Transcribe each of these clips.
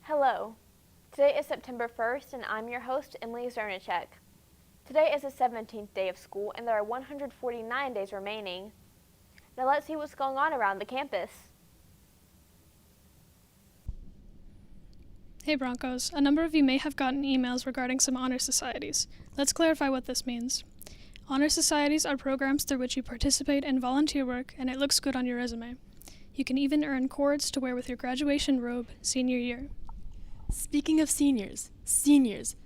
Hello. Today is September 1st, and I'm your host, Emily Zernicek. Today is the 17th day of school, and there are 149 days remaining. Now let's see what's going on around the campus. Hey Broncos, a number of you may have gotten emails regarding some honor societies. Let's clarify what this means. Honor societies are programs through which you participate in volunteer work, and it looks good on your resume. You can even earn cords to wear with your graduation robe senior year. Speaking of seniors,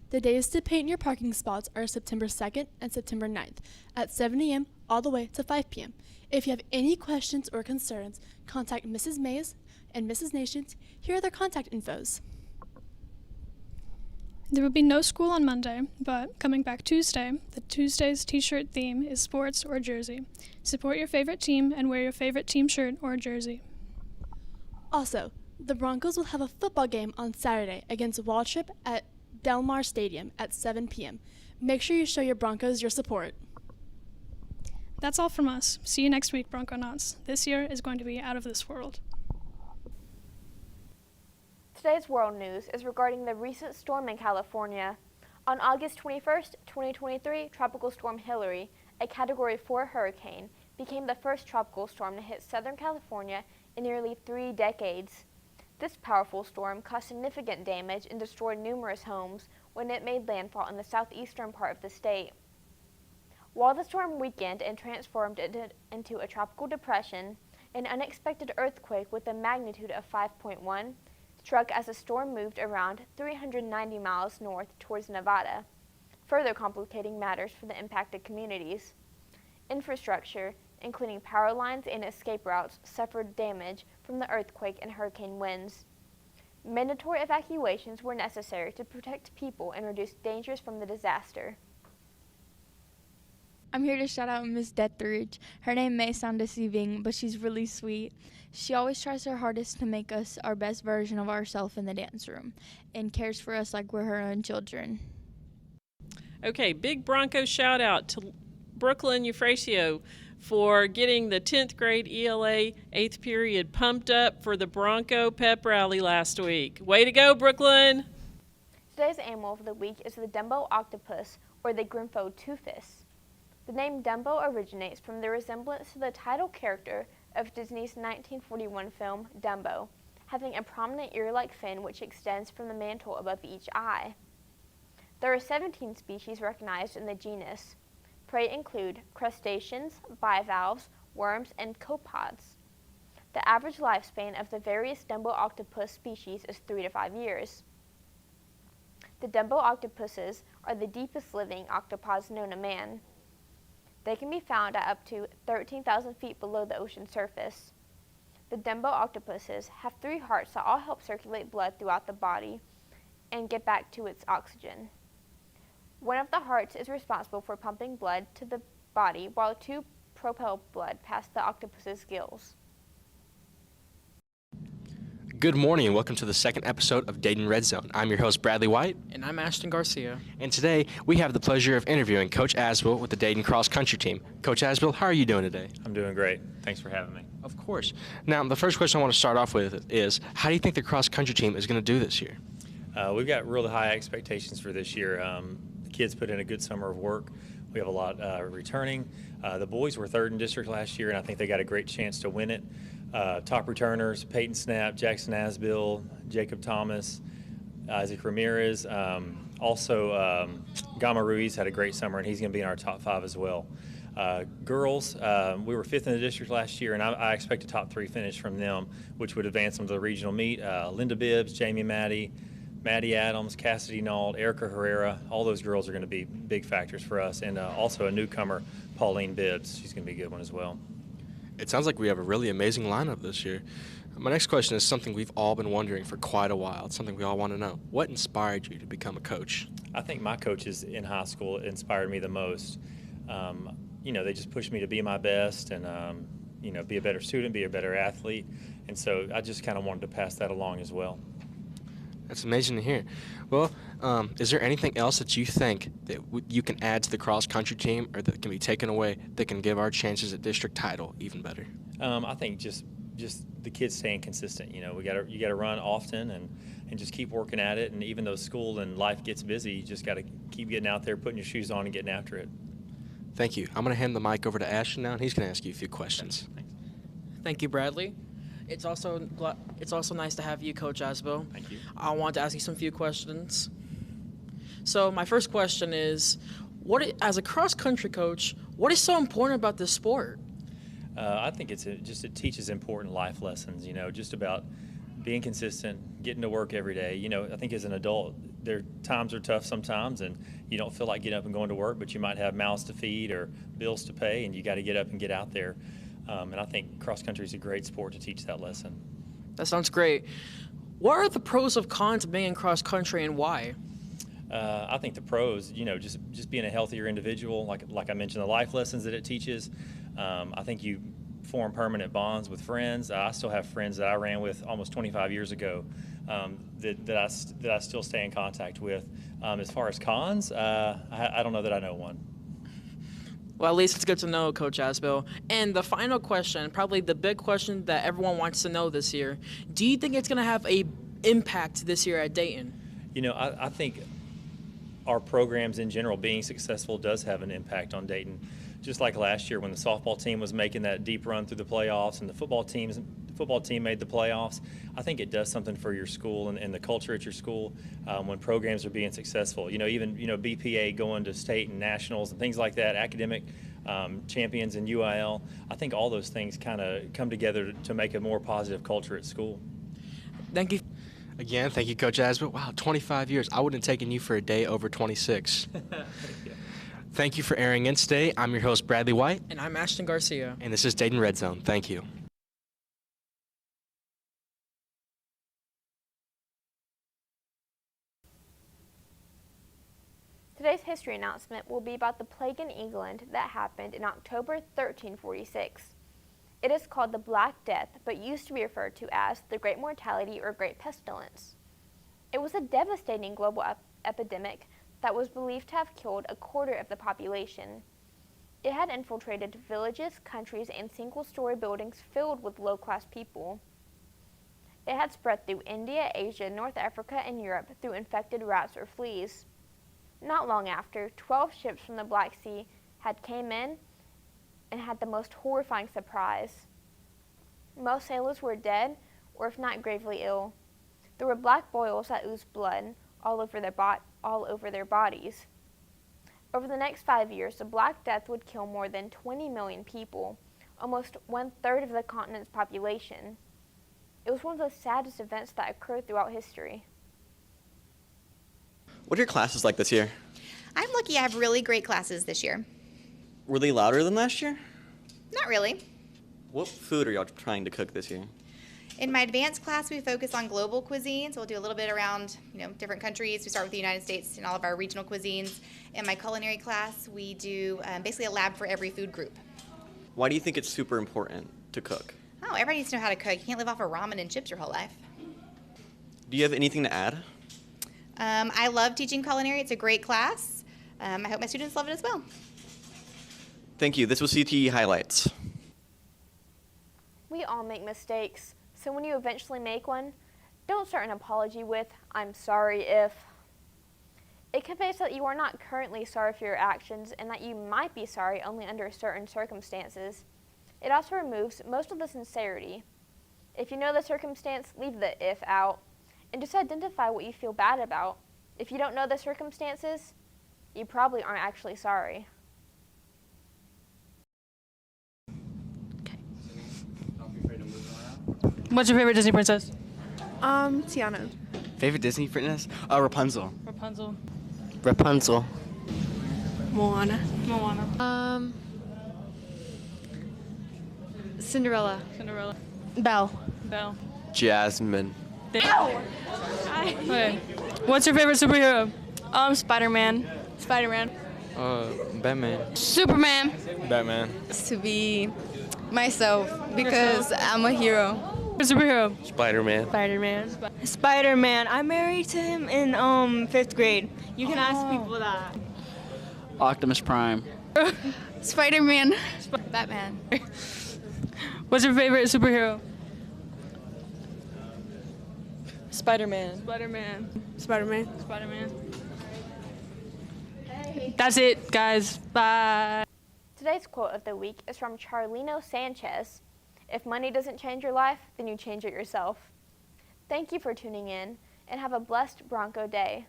the days to paint your parking spots are September 2nd and September 9th at 7 a.m. all the way to 5 p.m. If you have any questions or concerns, contact Mrs. Mays and Mrs. Nations. Here are their contact infos. There will be no school on Monday, but coming back Tuesday, the Tuesday's t-shirt theme is sports or jersey. Support your favorite team and wear your favorite team shirt or jersey. Also, the Broncos will have a football game on Saturday against Waltrip at Delmar Stadium at 7 p.m. Make sure you show your Broncos your support. That's all from us. See you next week, Bronconauts. This year is going to be out of this world. Today's world news is regarding the recent storm in California. On August 21st, 2023, Tropical Storm Hilary, a Category 4 hurricane, became the first tropical storm to hit Southern California in nearly 3 decades. This powerful storm caused significant damage and destroyed numerous homes when it made landfall in the southeastern part of the state. While the storm weakened and transformed it into a tropical depression, an unexpected earthquake with a magnitude of 5.1 struck as the storm moved around 390 miles north towards Nevada, further complicating matters for the impacted communities. Infrastructure, including power lines and escape routes, suffered damage from the earthquake and hurricane winds. Mandatory evacuations were necessary to protect people and reduce dangers from the disaster. I'm here to shout out Miss Detheridge. Her name may sound deceiving, but she's really sweet. She always tries her hardest to make us our best version of ourselves in the dance room and cares for us like we're her own children. Okay, big Bronco shout out to Brooklyn Euphrasio for getting the 10th grade ELA 8th period pumped up for the Bronco pep rally last week. Way to go, Brooklyn! Today's animal of the week is the Dumbo octopus, or the Grymphotuphis. The name Dumbo originates from the resemblance to the title character of Disney's 1941 film Dumbo, having a prominent ear-like fin which extends from the mantle above each eye. There are 17 species recognized in the genus. Prey include crustaceans, bivalves, worms, and copepods. The average lifespan of the various Dumbo octopus species is 3 to 5 years. The Dumbo octopuses are the deepest living octopods known to man. They can be found at up to 13,000 feet below the ocean surface. The Dumbo octopuses have 3 hearts that all help circulate blood throughout the body and get back to its oxygen. One of the hearts is responsible for pumping blood to the body, while 2 propel blood past the octopus's gills. Good morning and welcome to the second episode of Dayton Red Zone. I'm your host, Bradley White. And I'm Ashton Garcia. And today we have the pleasure of interviewing Coach Asbill with the Dayton Cross Country team. Coach Asbill, how are you doing today? I'm doing great. Thanks for having me. Of course. Now, the first question I want to start off with is, how do you think the cross country team is going to do this year? We've got really high expectations for this year. The kids put in a good summer of work. We have a lot returning. The boys were 3rd in district last year, and I think they got a great chance to win it. Top returners, Peyton Snap, Jackson Asbill, Jacob Thomas, Isaac Ramirez. Also, Gama Ruiz had a great summer, and he's going to be in our top 5 as well. Girls, we were 5th in the district last year, and I expect a top 3 finish from them, which would advance them to the regional meet. Linda Bibbs, Jamie Maddie Adams, Cassidy Nauld, Erica Herrera, all those girls are going to be big factors for us. And also a newcomer, Pauline Bibbs. She's going to be a good one as well. It sounds like we have a really amazing lineup this year. My next question is something we've all been wondering for quite a while. It's something we all want to know. What inspired you to become a coach? I think my coaches in high school inspired me the most. They just pushed me to be my best and, be a better student, be a better athlete. And so I just kind of wanted to pass that along as well. That's amazing to hear. Well, is there anything else that you think that you can add to the cross-country team or that can be taken away that can give our chances at district title even better? I think just the kids staying consistent. You got to run often and and just keep working at it. And even though school and life gets busy, you just got to keep getting out there, putting your shoes on, and getting after it. Thank you. I'm going to hand the mic over to Ashton now, and he's going to ask you a few questions. Thank you, Bradley. It's also nice to have you, Coach Asbo. Thank you. I want to ask you some few questions. So my first question is, as a cross-country coach, what is so important about this sport? I think it teaches important life lessons, just about being consistent, getting to work every day. I think as an adult, times are tough sometimes, and you don't feel like getting up and going to work, but you might have mouths to feed or bills to pay, and you got to get up and get out there. And I think cross-country is a great sport to teach that lesson. That sounds great. What are the pros of cons of being in cross-country, and why? I think the pros, just being a healthier individual, like I mentioned, the life lessons that it teaches. I think you form permanent bonds with friends. I still have friends that I ran with almost 25 years ago that I still stay in contact with. As far as cons, I don't know that I know one. Well, at least it's good to know, Coach Asbill. And the final question, probably the big question that everyone wants to know this year, do you think it's going to have a impact this year at Dayton? I think our programs in general being successful does have an impact on Dayton. Just like last year when the softball team was making that deep run through the playoffs and the football team made the playoffs, I think it does something for your school and the culture at your school when programs are being successful. Even BPA going to state and nationals and things like that, academic champions in UIL. I think all those things kind of come together to make a more positive culture at school. Thank you. Again, thank you, Coach Asbill. Wow, 25 years. I wouldn't have taken you for a day over 26. Thank you for airing in today. I'm your host, Bradley White. And I'm Ashton Garcia. And this is Dayton Red Zone. Thank you. Today's history announcement will be about the plague in England that happened in October 1346. It is called the Black Death, but used to be referred to as the Great Mortality or Great Pestilence. It was a devastating global epidemic that was believed to have killed a quarter of the population. It had infiltrated villages, countries, and single-story buildings filled with low-class people. It had spread through India, Asia, North Africa, and Europe through infected rats or fleas. Not long after, 12 ships from the Black Sea had came in and had the most horrifying surprise. Most sailors were dead, or if not gravely ill. There were black boils that oozed blood all over their bodies. Over the next 5 years, the Black Death would kill more than 20 million people, almost 1/3 of the continent's population. It was one of the saddest events that occurred throughout history. What are your classes like this year? I'm lucky I have really great classes this year. Were they louder than last year? Not really. What food are y'all trying to cook this year? In my advanced class, we focus on global cuisines. We'll do a little bit around, different countries. We start with the United States and all of our regional cuisines. In my culinary class, we do basically a lab for every food group. Why do you think it's super important to cook? Oh, everybody needs to know how to cook. You can't live off of ramen and chips your whole life. Do you have anything to add? I love teaching culinary. It's a great class. I hope my students love it as well. Thank you. This was CTE Highlights. We all make mistakes, so when you eventually make one, don't start an apology with, "I'm sorry if." It conveys that you are not currently sorry for your actions and that you might be sorry only under certain circumstances. It also removes most of the sincerity. If you know the circumstance, leave the "if" out, and just identify what you feel bad about. If you don't know the circumstances, you probably aren't actually sorry. What's your favorite Disney princess? Tiana. Favorite Disney princess? Rapunzel. Rapunzel. Rapunzel. Moana. Moana. Cinderella. Cinderella. Belle. Belle. Jasmine. Okay. What's your favorite superhero? Spider-Man. Spider-Man. Batman. Superman. Batman. To be myself because I'm a hero. Favorite superhero? Spider-Man. Spider-Man. Spider-Man. I married to him in 5th grade. You can ask people that. Optimus Prime. Spider-Man. Batman. What's your favorite superhero? Spider-Man. Spider-Man. Spider-Man. Spider-Man. That's it, guys. Bye. Today's quote of the week is from Charlino Sanchez. If money doesn't change your life, then you change it yourself. Thank you for tuning in, and have a blessed Bronco day.